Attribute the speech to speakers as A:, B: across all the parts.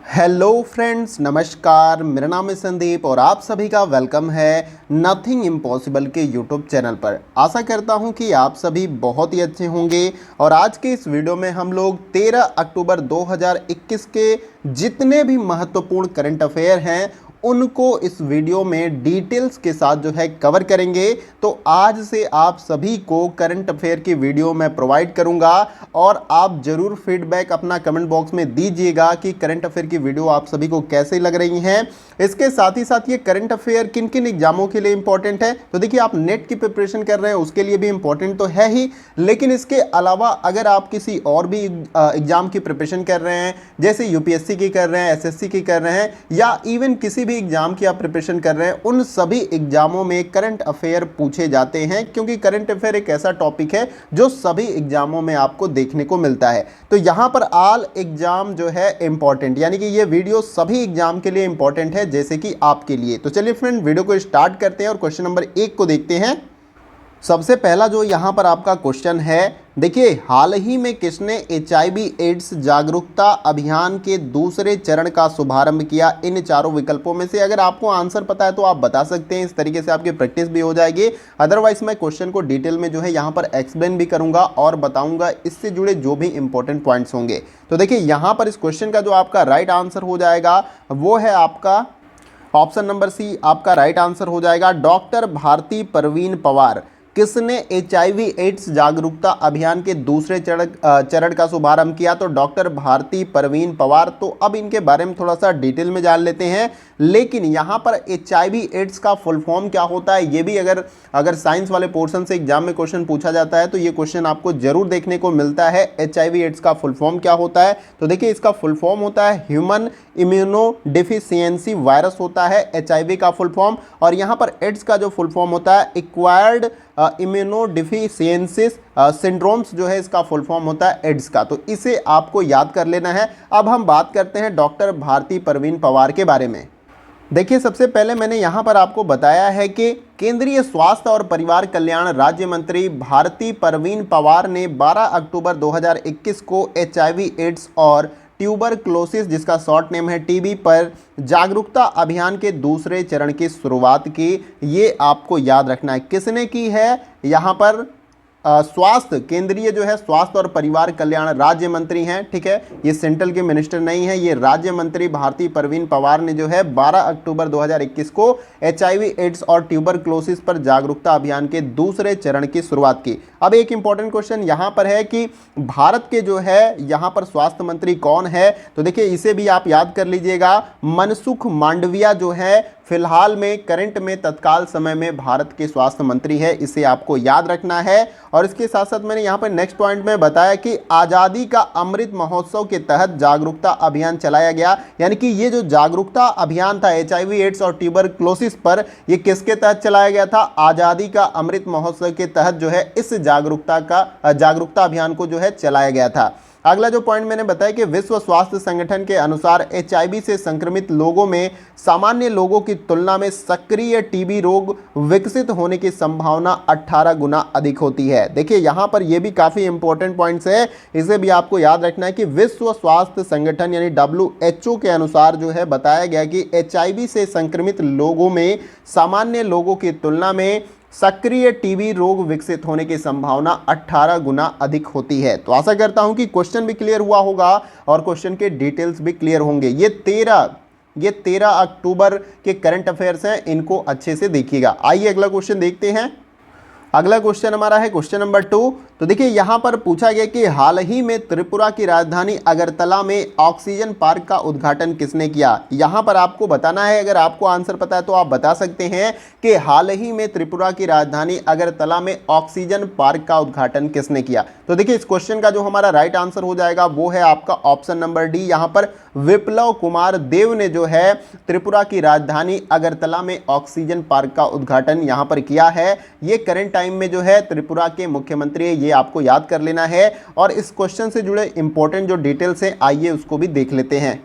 A: Hello friends, नमस्कार। मेरा नाम है संदीप और आप सभी का वेलकम है नथिंग इम्पॉसिबल के यूट्यूब चैनल पर। आशा करता हूं कि आप सभी बहुत ही अच्छे होंगे और आज के इस वीडियो में हम लोग 13 अक्टूबर 2021 के जितने भी महत्वपूर्ण करंट अफेयर हैं उनको इस वीडियो में डिटेल्स के साथ जो है कवर करेंगे। तो आज से आप सभी को करंट अफेयर की वीडियो मैं प्रोवाइड करूंगा और आप जरूर फीडबैक अपना कमेंट बॉक्स में दीजिएगा कि करंट अफेयर की वीडियो आप सभी को कैसे लग रही हैं। इसके साथ ही साथ ये करंट अफेयर किन किन एग्जामों के लिए इंपॉर्टेंट है, तो देखिए आप नेट की प्रिपरेशन कर रहे हैं उसके लिए भी इंपॉर्टेंट तो है ही, लेकिन इसके अलावा अगर आप किसी और भी एग्जाम की प्रिपरेशन कर रहे हैं, जैसे यूपीएससी की कर रहे हैं, एसएससी की कर रहे हैं, या इवन किसी भी एग्जाम की आप प्रिपरेशन कर रहे हैं, उन सभी एग्जामों में करंट अफेयर पूछे जाते हैं, क्योंकि करंट अफेयर एक ऐसा टॉपिक है जो सभी एग्जामों में आपको देखने को मिलता है। तो यहां पर ऑल एग्जाम जो है इंपॉर्टेंट, यानी कि ये वीडियो सभी एग्जाम के लिए इंपॉर्टेंट है जैसे कि आपके लिए। तो चलिए फ्रेंड, वीडियो को स्टार्ट करते हैं और क्वेश्चन नंबर 1 को देखते हैं। सबसे पहला जो यहाँ पर आपका क्वेश्चन है, देखिए हाल ही में किसने HIV एड्स जागरूकता अभियान के दूसरे चरण का शुभारंभ किया? इन चारों विकल्पों में से अगर आपको आंसर पता है तो आप बता सकते हैं, इस तरीके से आपकी प्रैक्टिस भी हो जाएगी। अदरवाइज मैं क्वेश्चन को डिटेल में जो है यहाँ पर एक्सप्लेन भी करूंगा और बताऊंगा इससे जुड़े जो भी इंपॉर्टेंट पॉइंट्स होंगे। तो देखिए यहाँ पर इस क्वेश्चन का जो आपका राइट आंसर हो जाएगा वो है आपका ऑप्शन नंबर सी। आपका राइट आंसर हो जाएगा डॉक्टर भारती परवीन पवार। किसने HIV एड्स जागरूकता अभियान के दूसरे चरण का शुभारंभ किया? तो डॉक्टर भारती परवीन पवार। तो अब इनके बारे में थोड़ा सा डिटेल में जान लेते हैं, लेकिन यहाँ पर HIV एड्स का फुल फॉर्म क्या होता है ये भी अगर साइंस वाले पोर्शन से एग्जाम में क्वेश्चन पूछा जाता है तो ये क्वेश्चन आपको जरूर देखने को मिलता है। HIV एड्स का फुल फॉर्म क्या होता है? तो देखिए इसका फुल फॉर्म होता है ह्यूमन इम्यूनो डिफिशियंसी वायरस होता है HIV का फुल फॉर्म, और यहाँ पर एड्स का जो फुल फॉर्म होता है एक्वायर्ड इम्यूनोडिफिशियंसिस सिंड्रोम्स जो है इसका फुल फॉर्म होता है एड्स का। तो इसे आपको याद कर लेना है। अब हम बात करते हैं डॉक्टर भारती परवीन पवार के बारे में। देखिए सबसे पहले मैंने यहाँ पर आपको बताया है कि केंद्रीय स्वास्थ्य और परिवार कल्याण राज्य मंत्री भारती परवीन पवार ने 12 अक्टूबर 2021 को HIV एड्स और ट्यूबरक्लोसिस, जिसका शॉर्ट नेम है TB, पर जागरूकता अभियान के दूसरे चरण की शुरुआत की। ये आपको याद रखना है किसने की है। यहाँ पर स्वास्थ्य, केंद्रीय जो है स्वास्थ्य और परिवार कल्याण राज्य मंत्री हैं, ठीक है, ये सेंट्रल के मिनिस्टर नहीं है, ये राज्य मंत्री भारती परवीन पवार ने जो है 12 अक्टूबर 2021 को HIV एड्स और ट्यूबरक्लोसिस पर जागरूकता अभियान के दूसरे चरण की शुरुआत की। अब एक इंपॉर्टेंट क्वेश्चन यहाँ पर है कि भारत के जो है यहाँ पर स्वास्थ्य मंत्री कौन है? तो देखिए इसे भी आप याद कर लीजिएगा, मनसुख मांडविया जो है फिलहाल में करंट में तत्काल समय में भारत के स्वास्थ्य मंत्री है, इसे आपको याद रखना है। और इसके साथ साथ मैंने यहाँ पर नेक्स्ट पॉइंट में बताया कि आज़ादी का अमृत महोत्सव के तहत जागरूकता अभियान चलाया गया, यानी कि ये जो जागरूकता अभियान था HIV एड्स और ट्यूबरक्लोसिस पर, ये किसके तहत चलाया गया था? आज़ादी का अमृत महोत्सव के तहत जो है इस जागरूकता अभियान को जो है चलाया गया था। अगला जो पॉइंट मैंने बताया कि विश्व स्वास्थ्य संगठन के अनुसार HIV से संक्रमित लोगों में सामान्य लोगों की तुलना में सक्रिय TB रोग विकसित होने की संभावना 18 गुना अधिक होती है। देखिए यहाँ पर यह भी काफी इंपॉर्टेंट पॉइंट्स है, इसे भी आपको याद रखना है कि विश्व स्वास्थ्य संगठन यानी WHO के अनुसार जो है बताया गया कि HIV से संक्रमित लोगों में सामान्य लोगों की तुलना में सक्रिय TB रोग विकसित होने की संभावना 18 गुना अधिक होती है। तो आशा करता हूं कि क्वेश्चन भी क्लियर हुआ होगा और क्वेश्चन के डिटेल्स भी क्लियर होंगे। ये 13 अक्टूबर के करंट अफेयर्स हैं, इनको अच्छे से देखिएगा। आइए अगला क्वेश्चन देखते हैं। अगला क्वेश्चन हमारा है क्वेश्चन नंबर 2। तो देखिए यहाँ पर पूछा गया कि हाल ही में त्रिपुरा की राजधानी अगरतला में ऑक्सीजन पार्क का उद्घाटन किसने किया? यहाँ पर आपको बताना है, अगर आपको आंसर पता है तो आप बता सकते हैं कि हाल ही में त्रिपुरा की राजधानी अगरतला में ऑक्सीजन पार्क का उद्घाटन किसने किया? तो देखिए इस क्वेश्चन का जो हमारा राइट आंसर हो जाएगा वो है आपका ऑप्शन नंबर डी। यहाँ पर विप्लव कुमार देव ने जो है त्रिपुरा की राजधानी अगरतला में ऑक्सीजन पार्क का उद्घाटन यहाँ पर किया है। ये करंट टाइम में जो है त्रिपुरा के मुख्यमंत्री, ये आपको याद कर लेना है। और इस क्वेश्चन से जुड़े इंपॉर्टेंट जो डिटेल्स हैं आइए उसको भी देख लेते हैं।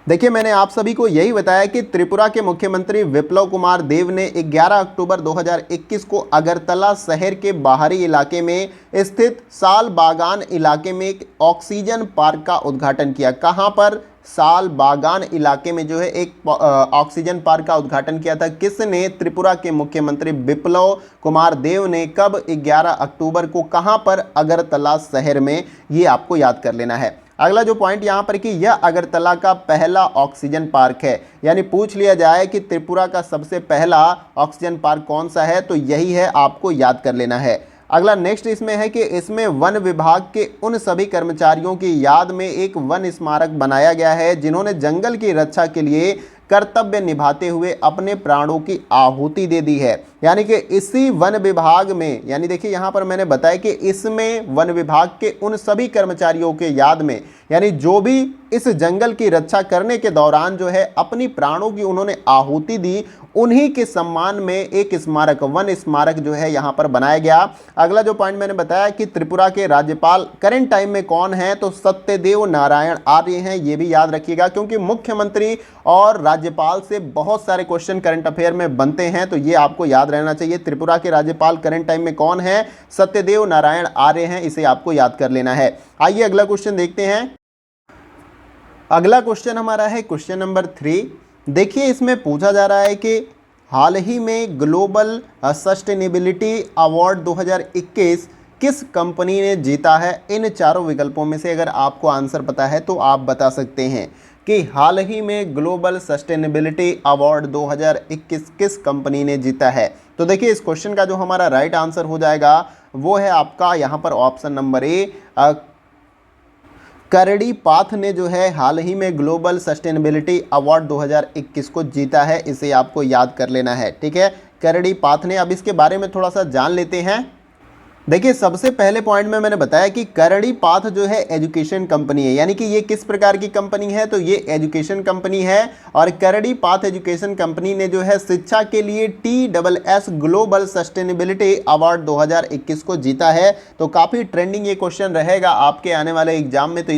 A: देखिए मैंने आप सभी को यही बताया कि त्रिपुरा के मुख्यमंत्री विप्लव कुमार देव ने 11 अक्टूबर 2021 को अगरतला शहर के बाहरी इलाके में स्थित साल बागान इलाके में एक ऑक्सीजन पार्क का उद्घाटन किया। कहां पर? साल बागान इलाके में जो है एक ऑक्सीजन पार्क का उद्घाटन किया था। किसने? त्रिपुरा के मुख्यमंत्री विप्लव कुमार देव ने। कब? 11 अक्टूबर को। कहां पर? अगरतला शहर में। ये आपको याद कर लेना है। अगला जो पॉइंट यहां पर कि यह अगरतला का पहला ऑक्सीजन पार्क है, यानी पूछ लिया जाए कि त्रिपुरा का सबसे पहला ऑक्सीजन पार्क कौन सा है, तो यही है, आपको याद कर लेना है। अगला नेक्स्ट इसमें है कि इसमें वन विभाग के उन सभी कर्मचारियों की याद में एक वन स्मारक बनाया गया है जिन्होंने जंगल की रक्षा के लिए कर्तव्य निभाते हुए अपने प्राणों की आहुति दे दी है। यानी कि इसी वन विभाग में, यानी देखिए यहां पर मैंने बताया कि इसमें वन विभाग के उन सभी कर्मचारियों के याद में, यानी जो भी इस जंगल की रक्षा करने के दौरान जो है अपनी प्राणों की उन्होंने आहुति दी, उन्हीं के सम्मान में एक स्मारक, वन स्मारक जो है यहां पर बनाया गया। अगला जो पॉइंट मैंने बताया कि त्रिपुरा के राज्यपाल करंट टाइम में कौन है, तो सत्यदेव नारायण आर्य हैं। ये भी याद रखिएगा क्योंकि मुख्यमंत्री और राज्यपाल से बहुत सारे क्वेश्चन करंट अफेयर में बनते हैं, तो ये आपको याद रहना चाहिए। त्रिपुरा के राज्यपाल करंट टाइम में कौन है? सत्यदेव नारायण आर्य हैं। इसे आपको याद कर लेना है। आइए अगला क्वेश्चन देखते हैं। अगला क्वेश्चन हमारा है क्वेश्चन नंबर 3। देखिए इसमें पूछा जा रहा है कि हाल ही में ग्लोबल सस्टेनेबिलिटी अवार्ड 2021 किस कंपनी ने जीता है? इन चारों विकल्पों में से अगर आपको आंसर पता है तो आप बता सकते हैं कि हाल ही में ग्लोबल सस्टेनेबिलिटी अवार्ड 2021 किस कंपनी ने जीता है। तो देखिए इस क्वेश्चन का जो हमारा राइट आंसर हो जाएगा वो है आपका यहाँ पर ऑप्शन नंबर ए, करड़ी पाथ ने जो है हाल ही में ग्लोबल सस्टेनेबिलिटी अवार्ड 2021 को जीता है। इसे आपको याद कर लेना है, ठीक है, करड़ी पाथ ने। अब इसके बारे में थोड़ा सा जान लेते हैं। देखिए सबसे पहले पॉइंट में मैंने बताया कि करड़ी पाथ जो है एजुकेशन कंपनी है, यानी कि ये किस प्रकार की कंपनी है, तो ये एजुकेशन कंपनी है। और करड़ी पाथ एजुकेशन कंपनी ने जो है शिक्षा के लिए TSS ग्लोबल सस्टेनेबिलिटी अवार्ड 2021 को जीता है। तो काफ़ी ट्रेंडिंग ये क्वेश्चन रहेगा आपके आने वाले एग्जाम में, तो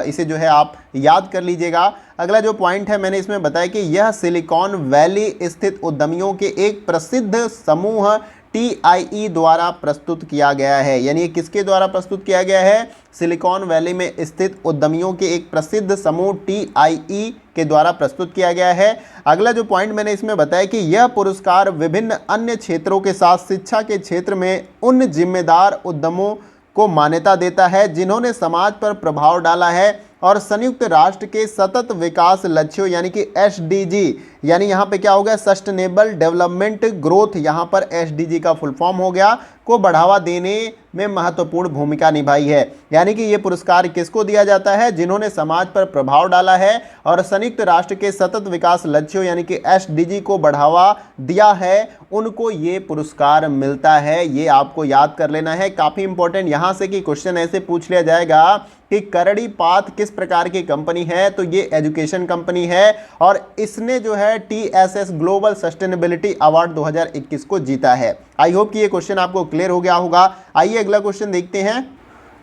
A: इसे जो है आप याद कर लीजिएगा। अगला जो पॉइंट है मैंने इसमें बताया कि यह सिलिकॉन वैली स्थित उद्यमियों के एक प्रसिद्ध समूह TIE द्वारा प्रस्तुत किया गया है। यानी ये किसके द्वारा प्रस्तुत किया गया है? सिलिकॉन वैली में स्थित उद्यमियों के एक प्रसिद्ध समूह TIE के द्वारा प्रस्तुत किया गया है। अगला जो पॉइंट मैंने इसमें बताया कि यह पुरस्कार विभिन्न अन्य क्षेत्रों के साथ शिक्षा के क्षेत्र में उन जिम्मेदार उद्यमों को मान्यता देता है जिन्होंने समाज पर प्रभाव डाला है और संयुक्त राष्ट्र के सतत विकास लक्ष्यों यानी कि SDG, यानी यहाँ पे क्या हो गया? सस्टेनेबल डेवलपमेंट ग्रोथ, यहाँ पर SDG का फुल फॉर्म हो गया, को बढ़ावा देने में महत्वपूर्ण भूमिका निभाई है। यानी कि ये पुरस्कार किसको दिया जाता है? जिन्होंने समाज पर प्रभाव डाला है और संयुक्त राष्ट्र के सतत विकास लक्ष्यों यानी कि SDG को बढ़ावा दिया है, उनको ये पुरस्कार मिलता है। ये आपको याद कर लेना है, काफ़ी इंपॉर्टेंट यहाँ से कि क्वेश्चन ऐसे पूछ लिया जाएगा कि करड़ी पाथ किस प्रकार की कंपनी है, तो ये एजुकेशन कंपनी है और इसने जो है TSS ग्लोबल सस्टेनेबिलिटी अवार्ड 2021 को जीता है। आई होप कि ये क्वेश्चन आपको क्लियर हो गया होगा। आइए अगला क्वेश्चन देखते हैं।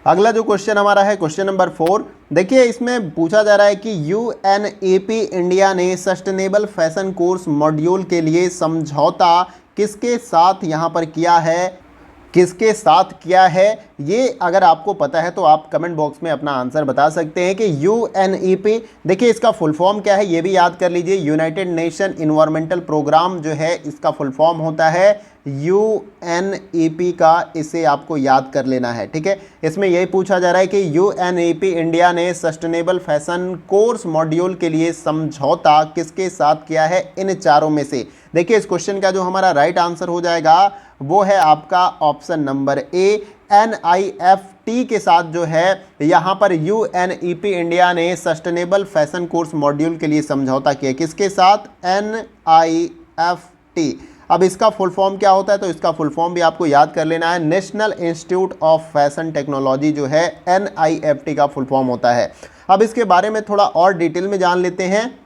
A: अगला जो क्वेश्चन हमारा है क्वेश्चन नंबर 4। देखिए इसमें पूछा जा रहा है कि UNEP इंडिया ने सस्टेनेबल फैशन कोर्स मॉड्यूल के लिए समझौता किसके साथ यहाँ पर किया है, किसके साथ किया है? ये अगर आपको पता है तो आप कमेंट बॉक्स में अपना आंसर बता सकते हैं कि UNEP, देखिए इसका फुल फॉर्म क्या है ये भी याद कर लीजिए। यूनाइटेड नेशन इन्वायरमेंटल प्रोग्राम जो है इसका फुल फॉर्म होता है UNEP का, इसे आपको याद कर लेना है, ठीक है। इसमें यही पूछा जा रहा है कि UNEP इंडिया ने सस्टेनेबल फैशन कोर्स मॉड्यूल के लिए समझौता किसके साथ किया है? इन चारों में से। देखिए इस क्वेश्चन का जो हमारा राइट आंसर हो जाएगा वो है आपका ऑप्शन नंबर ए, NIFT के साथ जो है यहाँ पर UNEP इंडिया ने सस्टेनेबल फैशन कोर्स मॉड्यूल के लिए समझौता किया। किसके साथ? NIFT। अब इसका फुल फॉर्म क्या होता है, तो इसका फुल फॉर्म भी आपको याद कर लेना है। National institute of fashion technology जो है NIFT का फुल फॉर्म होता है। अब इसके बारे में थोड़ा और डिटेल में जान लेते हैं।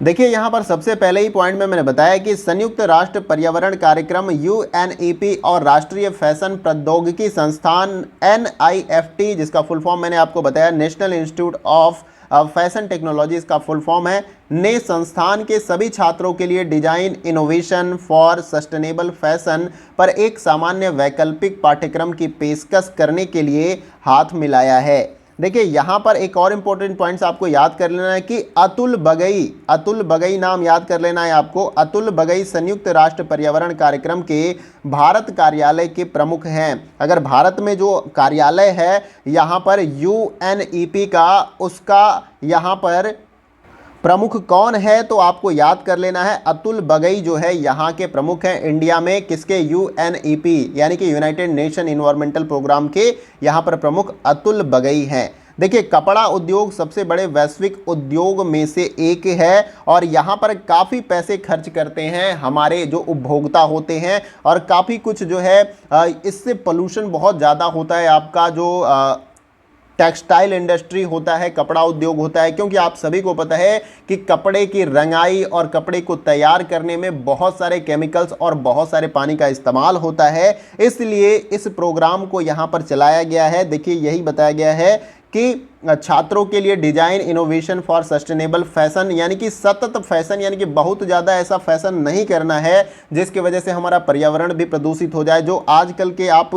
A: देखिए यहाँ पर सबसे पहले ही पॉइंट में मैंने बताया कि संयुक्त राष्ट्र पर्यावरण कार्यक्रम UNEP और राष्ट्रीय फैशन प्रौद्योगिकी संस्थान NIFT, जिसका फुल फॉर्म मैंने आपको बताया national institute of fashion technology इसका फुल फॉर्म है, ने संस्थान के सभी छात्रों के लिए design innovation for sustainable fashion पर एक सामान्य वैकल्पिक पाठ्यक्रम की पेशकश करने के लिए हाथ मिलाया है। देखिए यहाँ पर एक और इम्पोर्टेंट पॉइंट्स आपको याद कर लेना है कि अतुल बगई नाम याद कर लेना है आपको। अतुल बगई संयुक्त राष्ट्र पर्यावरण कार्यक्रम के भारत कार्यालय के प्रमुख हैं। अगर भारत में जो कार्यालय है यहाँ पर UNEP का, उसका यहाँ पर प्रमुख कौन है तो आपको याद कर लेना है, अतुल बगई जो है यहाँ के प्रमुख हैं इंडिया में। किसके? UNEP यानी कि यूनाइटेड नेशन इन्वायरमेंटल प्रोग्राम के यहाँ पर प्रमुख अतुल बगई हैं। देखिए कपड़ा उद्योग सबसे बड़े वैश्विक उद्योग में से एक है और यहाँ पर काफ़ी पैसे खर्च करते हैं हमारे जो उपभोक्ता होते हैं और काफ़ी कुछ जो है इससे पोल्यूशन बहुत ज़्यादा होता है। आपका जो टेक्सटाइल इंडस्ट्री होता है, कपड़ा उद्योग होता है, क्योंकि आप सभी को पता है कि कपड़े की रंगाई और कपड़े को तैयार करने में बहुत सारे केमिकल्स और बहुत सारे पानी का इस्तेमाल होता है, इसलिए इस प्रोग्राम को यहाँ पर चलाया गया है। देखिए यही बताया गया है कि छात्रों के लिए design innovation for sustainable fashion, यानी कि सतत फैशन, यानी कि बहुत ज़्यादा ऐसा फैशन नहीं करना है जिसकी वजह से हमारा पर्यावरण भी प्रदूषित हो जाए। जो आजकल के आप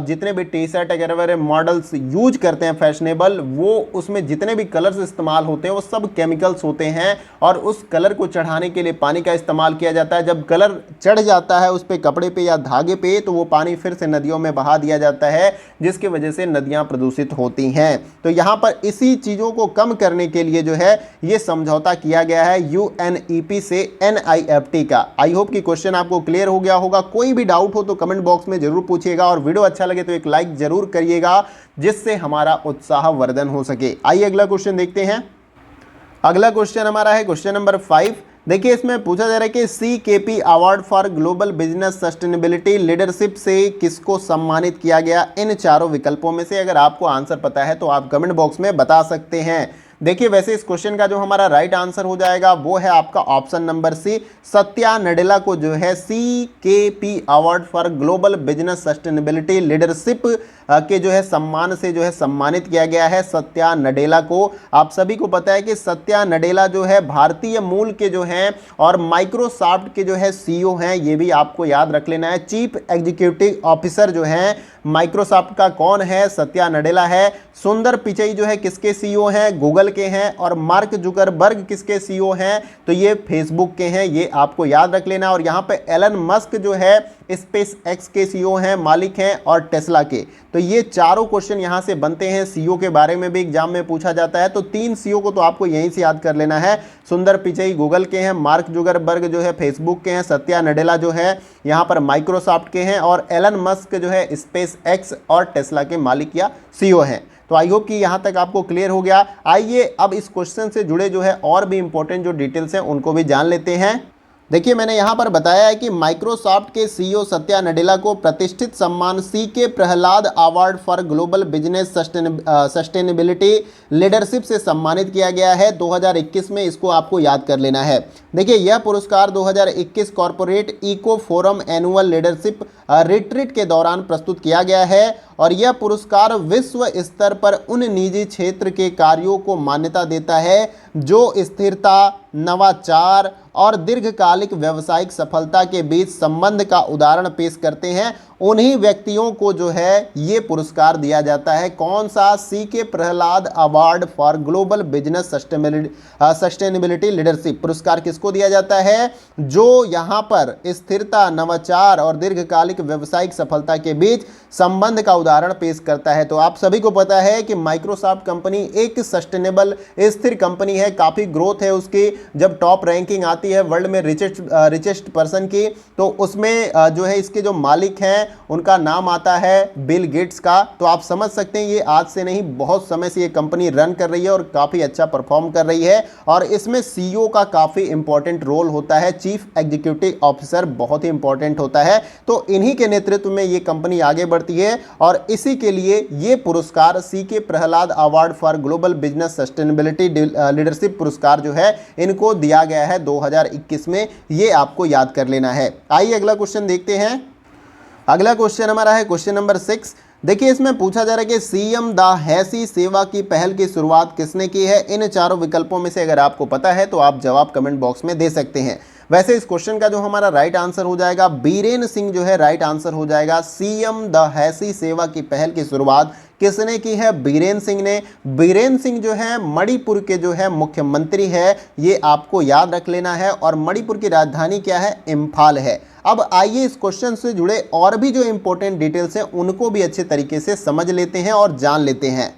A: जितने भी टी शर्ट वगैरह मॉडल्स यूज करते हैं फैशनेबल, वो उसमें जितने भी कलर्स इस्तेमाल होते हैं वो सब केमिकल्स होते हैं और उस कलर को चढ़ाने के लिए पानी का इस्तेमाल किया जाता है। जब कलर चढ़ जाता है उस पर कपड़े पे या धागे पे तो वो पानी फिर से नदियों में बहा दिया जाता है, जिसकी वजह से नदियाँ प्रदूषित होती हैं। तो यहाँ पर इसी चीजों को कम करने के लिए जो है ये समझौता किया गया है UNEP से NIFT का। आई होप कि क्वेश्चन आपको क्लियर हो गया होगा। कोई भी डाउट हो तो कमेंट बॉक्स में जरूर पूछिएगा और वीडियो अच्छा लगे तो एक लाइक जरूर करिएगा जिससे हमारा उत्साह वर्धन हो सके। आइए अगला क्वेश्चन देखते हैं। अगला क्वेश्चन हमारा है क्वेश्चन नंबर 5। देखिए इसमें पूछा जा रहा है कि CKP award for global business sustainability leadership से किसको सम्मानित किया गया? इन चारों विकल्पों में से अगर आपको आंसर पता है तो आप कमेंट बॉक्स में बता सकते हैं। देखिए वैसे इस क्वेश्चन का जो हमारा राइट आंसर हो जाएगा वो है आपका option number C, Satya Nadella को जो है CKP award for global business sustainability leadership के जो है सम्मान से जो है सम्मानित किया गया है सत्या नडेला को। आप सभी को पता है कि सत्या नडेला जो है भारतीय मूल के जो हैं और माइक्रोसॉफ्ट के जो है CEO हैं, ये भी आपको याद रख लेना है। चीफ एग्जीक्यूटिव ऑफिसर जो हैं माइक्रोसॉफ्ट का कौन है? सत्या नडेला है। सुंदर पिचई जो है किसके CEO हैं? गूगल के हैं। और मार्क जुकरबर्ग किसके CEO हैं? तो ये फेसबुक के हैं, ये आपको याद रख लेना। और यहाँ पे एलन मस्क जो है स्पेस एक्स के CEO हैं, मालिक हैं, और टेस्ला के। तो ये चारों क्वेश्चन यहाँ से बनते हैं। CEO के बारे में भी एग्जाम में पूछा जाता है, तो 3 CEO को तो आपको यहीं से याद कर लेना है। सुंदर पिचई गूगल के हैं, मार्क जुकरबर्ग जो है फेसबुक के हैं, सत्या नडेला जो है यहाँ पर माइक्रोसॉफ्ट के हैं, और एलन मस्क जो है स्पेस एक्स और टेस्ला के मालिक या CEO हैं। तो आई होप कि यहाँ तक आपको क्लियर हो गया। आइए अब इस क्वेश्चन से जुड़े जो है और भी इंपॉर्टेंट जो डिटेल्स हैं उनको भी जान लेते हैं। देखिए मैंने यहाँ पर बताया है कि माइक्रोसॉफ्ट के CEO सत्या नडेला को प्रतिष्ठित सम्मान CK Prahlad award for global business sustainability leadership से सम्मानित किया गया है 2021 में। इसको आपको याद कर लेना है। देखिए यह पुरस्कार 2021 Corporate Eco Forum annual leadership retreat के दौरान प्रस्तुत किया गया है और यह पुरस्कार विश्व स्तर पर उन निजी क्षेत्र के कार्यों को मान्यता देता है जो स्थिरता, नवाचार और दीर्घकालिक व्यावसायिक सफलता के बीच संबंध का उदाहरण पेश करते हैं। उन्हीं व्यक्तियों को जो है ये पुरस्कार दिया जाता है। कौन सा? CK Prahlad award for global business sustainability leadership पुरस्कार किसको दिया जाता है? जो यहाँ पर स्थिरता, नवाचार और दीर्घकालिक व्यावसायिक सफलता के बीच संबंध का उदाहरण पेश करता है। तो आप सभी को पता है कि माइक्रोसॉफ्ट कंपनी एक सस्टेनेबल स्थिर कंपनी है, काफ़ी ग्रोथ है उसकी। जब टॉप रैंकिंग आती है वर्ल्ड में रिचेस्ट पर्सन की, तो उसमें जो है इसके जो मालिक हैं उनका नाम आता है बिल गेट्स का। तो आप समझ सकते हैं ये आज से नहीं, बहुत समय से ये कंपनी रन कर रही है और काफ़ी अच्छा परफॉर्म कर रही है। और इसमें CEO का काफ़ी इंपॉर्टेंट रोल होता है, चीफ एग्जीक्यूटिव ऑफिसर बहुत ही इंपॉर्टेंट होता है। तो इन्हीं के नेतृत्व में ये कंपनी आगे बढ़ती है और इसी के लिए ये पुरस्कार CK Prahlad award for global business sustainability leadership पुरस्कार जो है इनको दिया गया है 2021 में। ये आपको याद कर लेना है। आइए अगला क्वेश्चन देखते हैं। अगला क्वेश्चन हमारा है क्वेश्चन नंबर 6। देखिए इसमें पूछा जा रहा है कि सीएम द हैसी सेवा की पहल की शुरुआत किसने की है। इन चारों विकल्पों में से अगर आपको पता है तो आप जवाब कमेंट बॉक्स में दे सकते हैं। वैसे इस क्वेश्चन का जो हमारा राइट आंसर हो जाएगा बीरेन सिंह जो है राइट आंसर हो जाएगा। सीएम द हैसी सेवा की पहल की शुरुआत किसने की है? बीरेन सिंह ने। बीरेन सिंह जो है मणिपुर के जो है मुख्यमंत्री है, ये आपको याद रख लेना है। और मणिपुर की राजधानी क्या है? इम्फाल है। अब आइए इस क्वेश्चन से जुड़े और भी जो इंपॉर्टेंट डिटेल्स हैं उनको भी अच्छे तरीके से समझ लेते हैं और जान लेते हैं।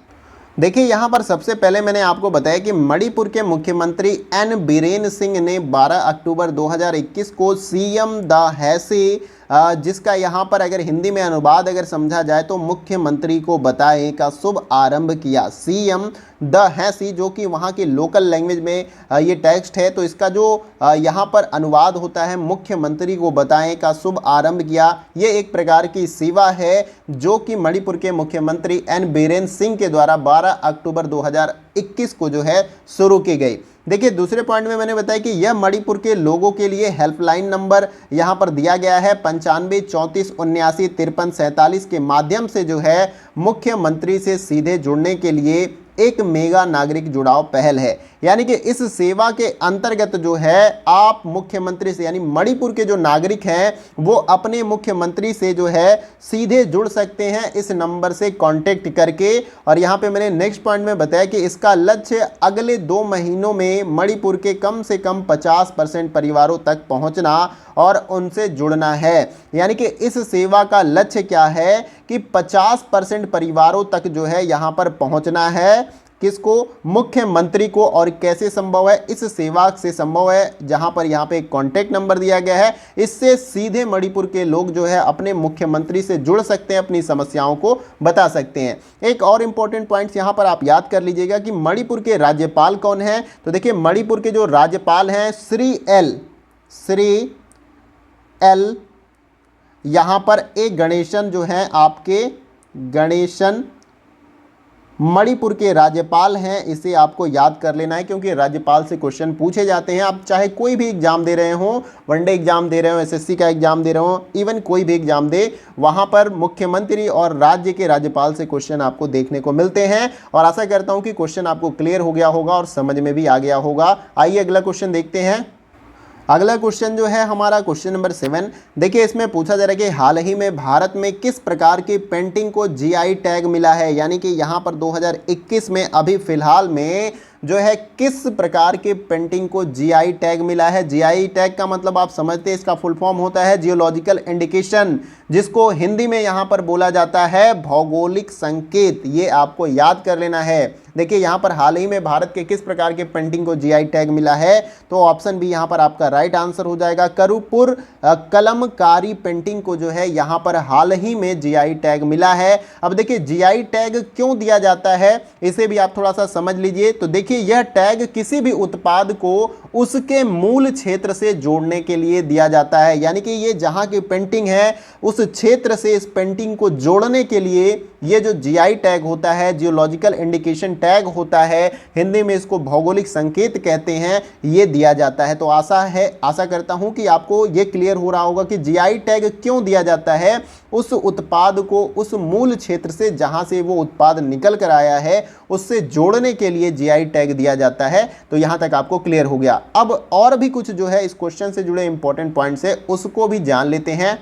A: देखिए यहाँ पर सबसे पहले मैंने आपको बताया कि मणिपुर के मुख्यमंत्री एन बीरेन सिंह ने 12 अक्टूबर 2021 को सीएम द हैसी, जिसका यहाँ पर अगर हिंदी में अनुवाद अगर समझा जाए तो मुख्यमंत्री को बताएं का शुभ आरंभ किया। सीएम द हैसी जो कि वहाँ की लोकल लैंग्वेज में ये टेक्स्ट है, तो इसका जो यहाँ पर अनुवाद होता है मुख्यमंत्री को बताएं का शुभ आरंभ किया। ये एक प्रकार की सेवा है जो कि मणिपुर के मुख्यमंत्री एन बीरेन सिंह के द्वारा 12 अक्टूबर 2021 को जो है शुरू की गई। देखिए दूसरे पॉइंट में मैंने बताया कि यह मणिपुर के लोगों के लिए हेल्पलाइन नंबर यहाँ पर दिया गया है 95 34 79 53 47 के माध्यम से जो है मुख्यमंत्री से सीधे जुड़ने के लिए एक मेगा नागरिक जुड़ाव पहल है। यानी कि इस सेवा के अंतर्गत जो है आप मुख्यमंत्री से यानी मणिपुर के जो नागरिक हैं वो अपने मुख्यमंत्री से जो है सीधे जुड़ सकते हैं इस नंबर से कांटेक्ट करके। और यहाँ पे मैंने नेक्स्ट पॉइंट में बताया कि इसका लक्ष्य अगले 2 महीनों में मणिपुर के कम से कम 50% परिवारों तक पहुँचना और उनसे जुड़ना है। यानी कि इस सेवा का लक्ष्य क्या है कि 50% परिवारों तक जो है यहाँ पर पहुँचना है। किसको? मुख्यमंत्री को। और कैसे संभव है? इस सेवा से संभव है जहां पर यहाँ पे एक कॉन्टैक्ट नंबर दिया गया है, इससे सीधे मणिपुर के लोग जो है अपने मुख्यमंत्री से जुड़ सकते हैं, अपनी समस्याओं को बता सकते हैं। एक और इंपॉर्टेंट पॉइंट्स यहाँ पर आप याद कर लीजिएगा कि मणिपुर के राज्यपाल कौन है। तो देखिए मणिपुर के जो राज्यपाल हैं श्री एल यहाँ पर एक गणेशन जो है आपके गणेशन मणिपुर के राज्यपाल हैं। इसे आपको याद कर लेना है क्योंकि राज्यपाल से क्वेश्चन पूछे जाते हैं। आप चाहे कोई भी एग्जाम दे रहे हो, वनडे एग्जाम दे रहे हो, एसएससी का एग्जाम दे रहे हो, इवन कोई भी एग्जाम दे, वहां पर मुख्यमंत्री और राज्य के राज्यपाल से क्वेश्चन आपको देखने को मिलते हैं। और आशा करता हूं कि क्वेश्चन आपको क्लियर हो गया होगा और समझ में भी आ गया होगा। आइए अगला क्वेश्चन देखते हैं। अगला क्वेश्चन जो है हमारा क्वेश्चन नंबर 7। देखिए इसमें पूछा जा रहा है कि हाल ही में भारत में किस प्रकार की पेंटिंग को जीआई टैग मिला है। यानी कि यहाँ पर 2021 में अभी फिलहाल में जो है किस प्रकार के पेंटिंग को जीआई टैग मिला है। जीआई टैग का मतलब आप समझते हैं, इसका फुल फॉर्म होता है जियोलॉजिकल इंडिकेशन, जिसको हिंदी में यहाँ पर बोला जाता है भौगोलिक संकेत। ये आपको याद कर लेना है। देखिए यहाँ पर हाल ही में भारत के किस प्रकार के पेंटिंग को जीआई टैग मिला है, तो ऑप्शन बी यहाँ पर आपका राइट आंसर हो जाएगा। करूपुर कलमकारी पेंटिंग को जो है यहाँ पर हाल ही में जीआई टैग मिला है। अब देखिए जीआई टैग क्यों दिया जाता है इसे भी आप थोड़ा सा समझ लीजिए। तो देखिए यह टैग किसी भी उत्पाद को उसके मूल क्षेत्र से जोड़ने के लिए दिया जाता है। यानी कि ये जहाँ की पेंटिंग है उस क्षेत्र से इस पेंटिंग को जोड़ने के लिए ये जो जीआई टैग होता है, जियोलॉजिकल इंडिकेशन टैग होता है, हिंदी में इसको भौगोलिक संकेत कहते हैं, ये दिया जाता है। तो आशा करता हूं कि आपको ये क्लियर हो रहा होगा कि जीआई टैग क्यों दिया जाता है। उस उत्पाद को उस मूल क्षेत्र से जहां से वो उत्पाद निकल कर आया है उससे जोड़ने के लिए जीआई टैग दिया जाता है। तो यहां तक आपको क्लियर हो गया। अब और भी कुछ जो है इस क्वेश्चन से जुड़े इंपॉर्टेंट पॉइंट्स है उसको भी जान लेते हैं।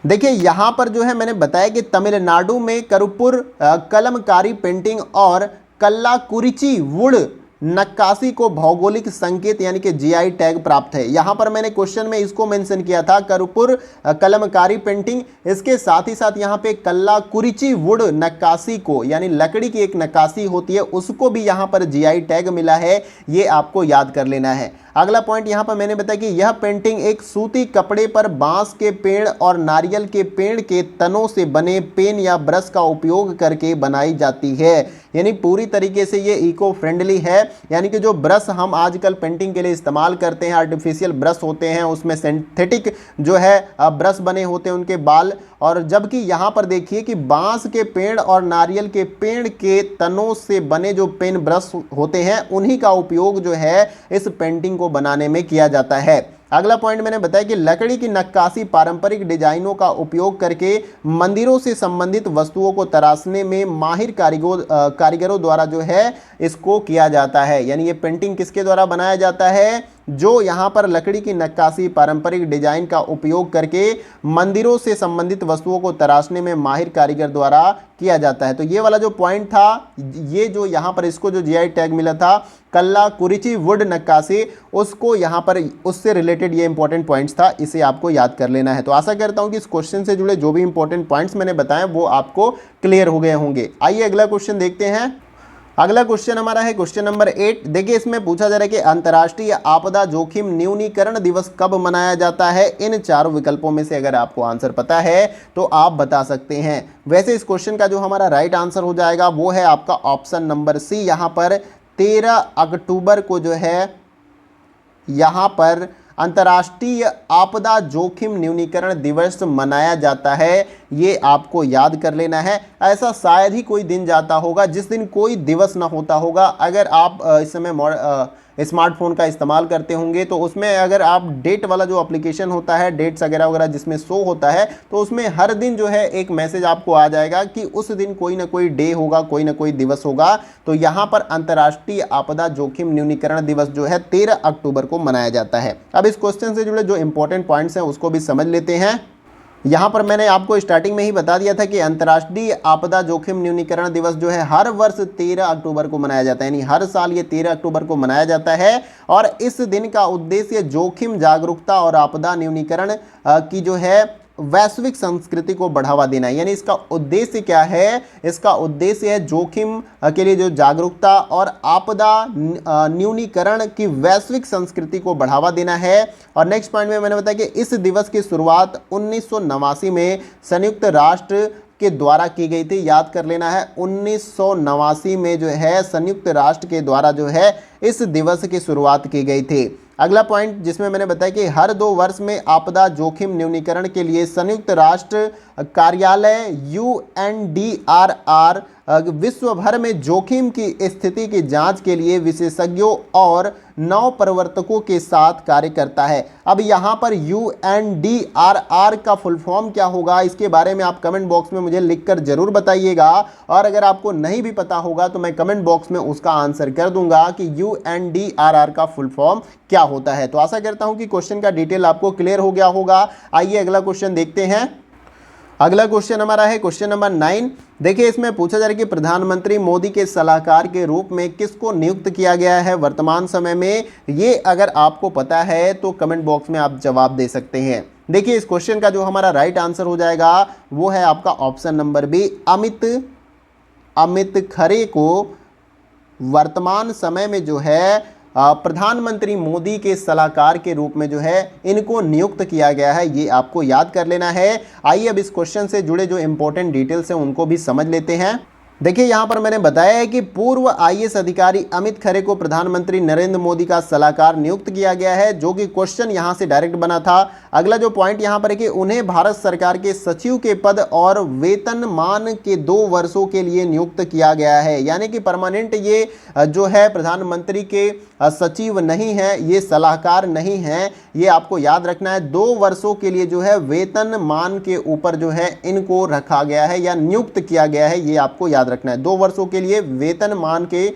A: देखिए यहाँ पर जो है मैंने बताया कि तमिलनाडु में करूपुर कलमकारी पेंटिंग और कल्लाकुरिची वुड नक्काशी को भौगोलिक संकेत यानी कि जीआई टैग प्राप्त है। यहाँ पर मैंने क्वेश्चन में इसको मेंशन किया था, करूपुर कलमकारी पेंटिंग, इसके साथ ही साथ यहाँ पे कल्लाकुरिची वुड नक्काशी को यानी लकड़ी की एक नक्काशी होती है उसको भी यहाँ पर जीआई टैग मिला है। ये आपको याद कर लेना है। अगला पॉइंट यहाँ पर मैंने बताया कि यह पेंटिंग एक सूती कपड़े पर बांस के पेड़ और नारियल के पेड़ के तनों से बने पेन या ब्रश का उपयोग करके बनाई जाती है। यानी पूरी तरीके से ये इको फ्रेंडली है। यानी कि जो ब्रश हम आजकल पेंटिंग के लिए इस्तेमाल करते हैं, आर्टिफिशियल ब्रश होते हैं, उसमें सिंथेटिक जो है ब्रश बने होते हैं उनके बाल, और जबकि यहाँ पर देखिए कि बांस के पेड़ और नारियल के पेड़ के तनों से बने जो पेन ब्रश होते हैं उन्हीं का उपयोग जो है इस पेंटिंग को बनाने में किया जाता है। अगला पॉइंट मैंने बताया कि लकड़ी की नक्काशी पारंपरिक डिजाइनों का उपयोग करके मंदिरों से संबंधित वस्तुओं को तराशने में माहिर कारीगरों द्वारा जो है इसको किया जाता है। यानी ये पेंटिंग किसके द्वारा बनाया जाता है? जो यहाँ पर लकड़ी की नक्काशी पारंपरिक डिजाइन का उपयोग करके मंदिरों से संबंधित वस्तुओं को तराशने में माहिर कारीगर द्वारा किया जाता है। तो ये वाला जो पॉइंट था, ये जो यहाँ पर इसको जो जीआई टैग मिला था कल्लाकुरिची वुड नक्काशी, उसको यहाँ पर उससे रिलेटेड ये इंपॉर्टेंट पॉइंट्स था, इसे आपको याद कर लेना है। तो आशा करता हूँ कि इस क्वेश्चन से जुड़े जो भी इंपॉर्टेंट पॉइंट्स मैंने बताए वो आपको क्लियर हो गए होंगे। आइए अगला क्वेश्चन देखते हैं। अगला क्वेश्चन हमारा है क्वेश्चन नंबर 8। देखिए इसमें पूछा जा रहा है कि अंतर्राष्ट्रीय आपदा जोखिम न्यूनीकरण दिवस कब मनाया जाता है? इन चारों विकल्पों में से अगर आपको आंसर पता है तो आप बता सकते हैं। वैसे इस क्वेश्चन का जो हमारा राइट आंसर हो जाएगा वो है आपका ऑप्शन नंबर सी। यहाँ पर 13 अक्टूबर को जो है यहाँ पर अंतर्राष्ट्रीय आपदा जोखिम न्यूनीकरण दिवस मनाया जाता है। ये आपको याद कर लेना है। ऐसा शायद ही कोई दिन जाता होगा जिस दिन कोई दिवस ना होता होगा। अगर आप इस समय स्मार्टफोन का इस्तेमाल करते होंगे तो उसमें अगर आप डेट वाला जो एप्लीकेशन होता है, डेट्स वगैरह वगैरह जिसमें शो होता है, तो उसमें हर दिन जो है एक मैसेज आपको आ जाएगा कि उस दिन कोई ना कोई डे होगा, कोई ना कोई दिवस होगा। तो यहाँ पर अंतर्राष्ट्रीय आपदा जोखिम न्यूनीकरण दिवस जो है 13 अक्टूबर को मनाया जाता है। अब इस क्वेश्चन से जुड़े जो इंपॉर्टेंट पॉइंट्स हैं उसको भी समझ लेते हैं। यहाँ पर मैंने आपको स्टार्टिंग में ही बता दिया था कि अंतर्राष्ट्रीय आपदा जोखिम न्यूनीकरण दिवस जो है हर वर्ष 13 अक्टूबर को मनाया जाता है, यानी हर साल ये 13 अक्टूबर को मनाया जाता है। और इस दिन का उद्देश्य जोखिम जागरूकता और आपदा न्यूनीकरण की जो है वैश्विक संस्कृति को बढ़ावा देना है। यानी इसका उद्देश्य क्या है? इसका उद्देश्य है जोखिम के लिए जो जागरूकता और आपदा न्यूनीकरण की वैश्विक संस्कृति को बढ़ावा देना है। और नेक्स्ट पॉइंट में मैंने बताया कि इस दिवस की शुरुआत 1989 में संयुक्त राष्ट्र के द्वारा की गई थी। याद कर लेना है, 1989 में जो है संयुक्त राष्ट्र के द्वारा जो है इस दिवस की शुरुआत की गई थी। अगला पॉइंट जिसमें मैंने बताया कि हर 2 वर्ष में आपदा जोखिम न्यूनीकरण के लिए संयुक्त राष्ट्र कार्यालय UNDRR विश्व भर में जोखिम की स्थिति की जांच के लिए विशेषज्ञों और नव प्रवर्तकों के साथ कार्य करता है। अब यहाँ पर UNDRR का फुल फॉर्म क्या होगा, इसके बारे में आप कमेंट बॉक्स में मुझे लिखकर जरूर बताइएगा। और अगर आपको नहीं भी पता होगा तो मैं कमेंट बॉक्स में उसका आंसर कर दूंगा कि UNDRR का फुल फॉर्म क्या होता है। तो आशा करता हूं कि क्वेश्चन का डिटेल आपको क्लियर हो गया होगा। आइए अगला क्वेश्चन देखते हैं। अगला क्वेश्चन हमारा है क्वेश्चन नंबर 9। देखिए इसमें पूछा जा रहा है कि प्रधानमंत्री मोदी के सलाहकार के रूप में किसको नियुक्त किया गया है वर्तमान समय में? ये अगर आपको पता है तो कमेंट बॉक्स में आप जवाब दे सकते हैं। देखिए इस क्वेश्चन का जो हमारा राइट आंसर हो जाएगा वो है आपका option number B, Amit Khare को वर्तमान समय में जो है प्रधानमंत्री मोदी के सलाहकार के रूप में जो है इनको नियुक्त किया गया है। ये आपको याद कर लेना है। आइए अब इस क्वेश्चन से जुड़े जो इंपॉर्टेंट डिटेल्स हैं उनको भी समझ लेते हैं। देखिए यहाँ पर मैंने बताया है कि पूर्व IAS अधिकारी अमित खरे को प्रधानमंत्री नरेंद्र मोदी का सलाहकार नियुक्त किया गया है, जो कि क्वेश्चन यहाँ से डायरेक्ट बना था। अगला जो पॉइंट यहाँ पर है कि उन्हें भारत सरकार के सचिव के पद और वेतनमान के 2 वर्षों के लिए नियुक्त किया गया है। यानी कि परमानेंट ये जो है प्रधानमंत्री के सचिव नहीं है, ये सलाहकार नहीं है, ये आपको याद रखना है। 2 वर्षों के लिए जो है वेतनमान के ऊपर जो है इनको रखा गया है या नियुक्त किया गया है, ये आपको याद रखना है। 2 वर्षों के लिए वेतनमान के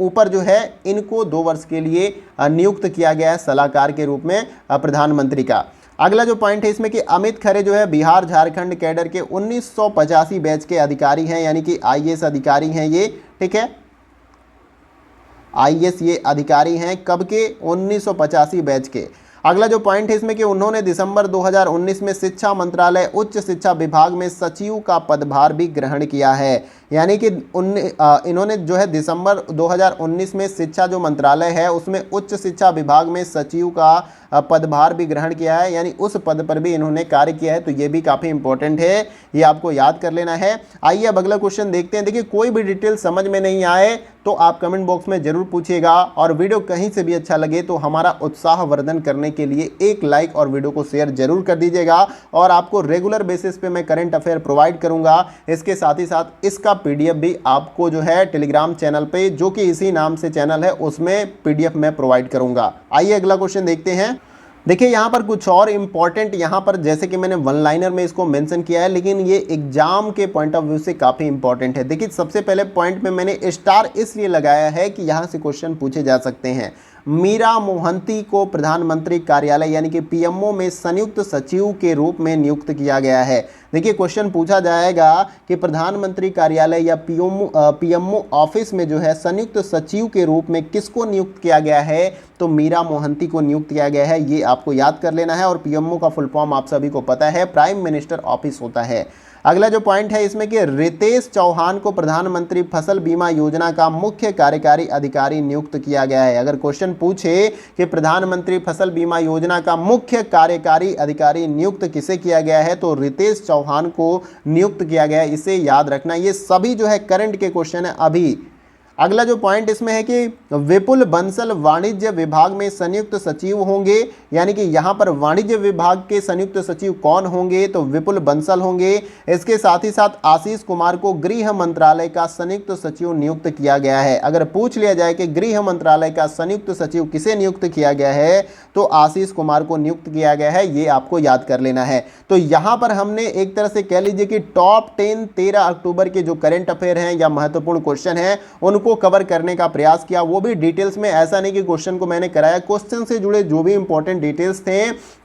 A: ऊपर जो है इनको 2 वर्ष के लिए नियुक्त किया गया है सलाहकार के रूप में प्रधानमंत्री का। अगला जो पॉइंट है इसमें कि अमित खरे जो है बिहार झारखंड कैडर के 1985 बैच के अधिकारी हैं, यानी कि IAS अधिकारी हैं ये, ठीक है। IAS ये अधिकारी हैं कब के? 1985 बैच के। अगला जो पॉइंट है इसमें कि उन्होंने दिसंबर 2019 में शिक्षा मंत्रालय उच्च शिक्षा विभाग में सचिव का पदभार भी ग्रहण किया है। यानी कि इन्होंने जो है दिसंबर 2019 में शिक्षा जो मंत्रालय है उसमें उच्च शिक्षा विभाग में सचिव का पदभार भी ग्रहण किया है, यानी उस पद पर भी इन्होंने कार्य किया है। तो ये भी काफ़ी इंपॉर्टेंट है, ये आपको याद कर लेना है। आइए अब अगला क्वेश्चन देखते हैं। देखिए कोई भी डिटेल समझ में नहीं आए तो आप कमेंट बॉक्स में ज़रूर पूछिएगा। और वीडियो कहीं से भी अच्छा लगे तो हमारा उत्साहवर्धन करने के लिए एक लाइक और वीडियो को शेयर जरूर कर दीजिएगा। और आपको रेगुलर बेसिस पे मैं करंट अफेयर प्रोवाइड करूंगा। इसके साथ ही साथ इसका पीडीएफ भी आपको जो है टेलीग्राम चैनल पे, जो कि इसी नाम से चैनल है, उसमें पीडीएफ मैं प्रोवाइड करूंगा। आइए अगला क्वेश्चन देखते हैं। देखिए यहाँ पर कुछ और इम्पॉर्टेंट, यहाँ पर जैसे कि मैंने वन लाइनर में इसको मेंशन किया है, लेकिन ये एग्जाम के पॉइंट ऑफ व्यू से काफ़ी इंपॉर्टेंट है। देखिए सबसे पहले पॉइंट में मैंने स्टार इसलिए लगाया है कि यहाँ से क्वेश्चन पूछे जा सकते हैं। मीरा मोहंती को प्रधानमंत्री कार्यालय यानी कि पीएमओ में संयुक्त सचिव के रूप में नियुक्त किया गया है। देखिए क्वेश्चन पूछा जाएगा कि प्रधानमंत्री कार्यालय या पीएमओ ऑफिस में जो है संयुक्त सचिव के रूप में किसको नियुक्त किया गया है, तो मीरा मोहंती को नियुक्त किया गया है। ये आपको याद कर लेना है। और पीएमओ का फुल फॉर्म आप सभी को पता है, प्राइम मिनिस्टर ऑफिस होता है। अगला जो पॉइंट है इसमें कि रितेश चौहान को प्रधानमंत्री फसल बीमा योजना का मुख्य कार्यकारी अधिकारी नियुक्त किया गया है। अगर क्वेश्चन पूछे कि प्रधानमंत्री फसल बीमा योजना का मुख्य कार्यकारी अधिकारी नियुक्त किसे किया गया है, तो रितेश चौहान को नियुक्त किया गया है। इसे याद रखना। ये सभी जो है करंट के क्वेश्चन है अभी। अगला जो पॉइंट इसमें है कि विपुल बंसल वाणिज्य विभाग में संयुक्त सचिव होंगे, यानी कि यहाँ पर वाणिज्य विभाग के संयुक्त सचिव कौन होंगे, तो विपुल बंसल होंगे। इसके साथ ही साथ आशीष कुमार को गृह मंत्रालय का संयुक्त सचिव नियुक्त किया गया है। अगर पूछ लिया जाए कि गृह मंत्रालय का संयुक्त सचिव किसे नियुक्त किया गया है, तो आशीष कुमार को नियुक्त किया गया है। ये आपको याद कर लेना है। तो यहाँ पर हमने एक तरह से कह लीजिए कि टॉप 10 13 अक्टूबर के जो करंट अफेयर हैं या महत्वपूर्ण क्वेश्चन हैं उनको कवर करने का प्रयास किया, वो भी डिटेल्स में। ऐसा नहीं कि क्वेश्चन को मैंने कराया, क्वेश्चन से जुड़े जो भी इंपॉर्टेंट डिटेल्स थे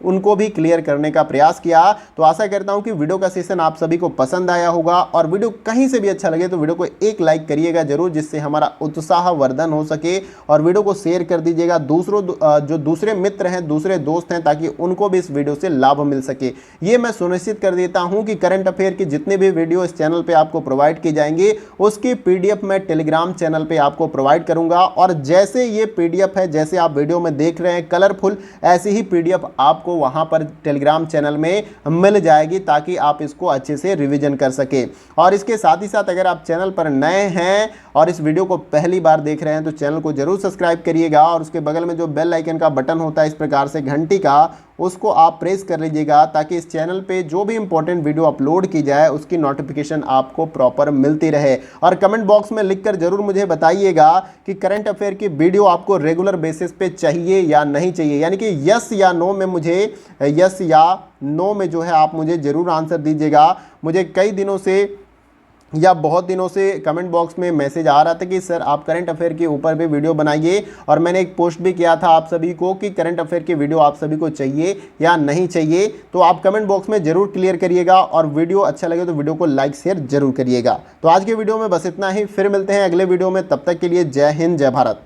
A: उनको भी क्लियर करने का प्रयास किया। तो आशा करता हूं कि वीडियो का सेशन आप सभी को पसंद आया होगा। और वीडियो कहीं से भी अच्छा लगे तो वीडियो को एक लाइक करिएगा जरूर, जिससे हमारा उत्साहवर्धन हो सके। और वीडियो को शेयर कर दीजिएगा दूसरों, जो दूसरे मित्र हैं, दूसरे दोस्त हैं, ताकि उनको भी इस वीडियो से लाभ मिल सके। ये मैं सुनिश्चित कर देता हूं कि करंट अफेयर के जितने भी वीडियो इस चैनल पे आपको प्रोवाइड किए जाएंगे उसकी पीडीएफ मैं टेलीग्राम चैनल पे आपको प्रोवाइड करूंगा। और जैसे ये पीडीएफ है, जैसे आप वीडियो में देख रहे हैं कलरफुल, ऐसी ही पीडीएफ आपको वहां पर टेलीग्राम चैनल में मिल जाएगी, ताकि आप इसको अच्छे से रिवीजन कर सके। और इसके साथ ही साथ अगर आप चैनल पर नए हैं और इस वीडियो को पहली बार देख रहे हैं तो चैनल को जरूर सब्सक्राइब करिएगा। और उसके बगल में जो बेल आइकन का बटन होता है इस प्रकार से घंटी का, उसको आप प्रेस कर लीजिएगा, ताकि इस चैनल पे जो भी इंपॉर्टेंट वीडियो अपलोड की जाए उसकी नोटिफिकेशन आपको प्रॉपर मिलती रहे। और कमेंट बॉक्स में लिखकर जरूर मुझे बताइएगा कि करंट अफेयर की वीडियो आपको रेगुलर बेसिस पे चाहिए या नहीं चाहिए, यानी कि यस या नो में मुझे, यस या नो में जो है आप मुझे जरूर आंसर दीजिएगा। मुझे कई दिनों से या बहुत दिनों से कमेंट बॉक्स में मैसेज आ रहा था कि सर आप करंट अफेयर के ऊपर भी वीडियो बनाइए। और मैंने एक पोस्ट भी किया था आप सभी को कि करंट अफेयर की वीडियो आप सभी को चाहिए या नहीं चाहिए। तो आप कमेंट बॉक्स में जरूर क्लियर करिएगा। और वीडियो अच्छा लगे तो वीडियो को लाइक शेयर जरूर करिएगा। तो आज के वीडियो में बस इतना ही, फिर मिलते हैं अगले वीडियो में। तब तक के लिए जय हिंद, जय भारत।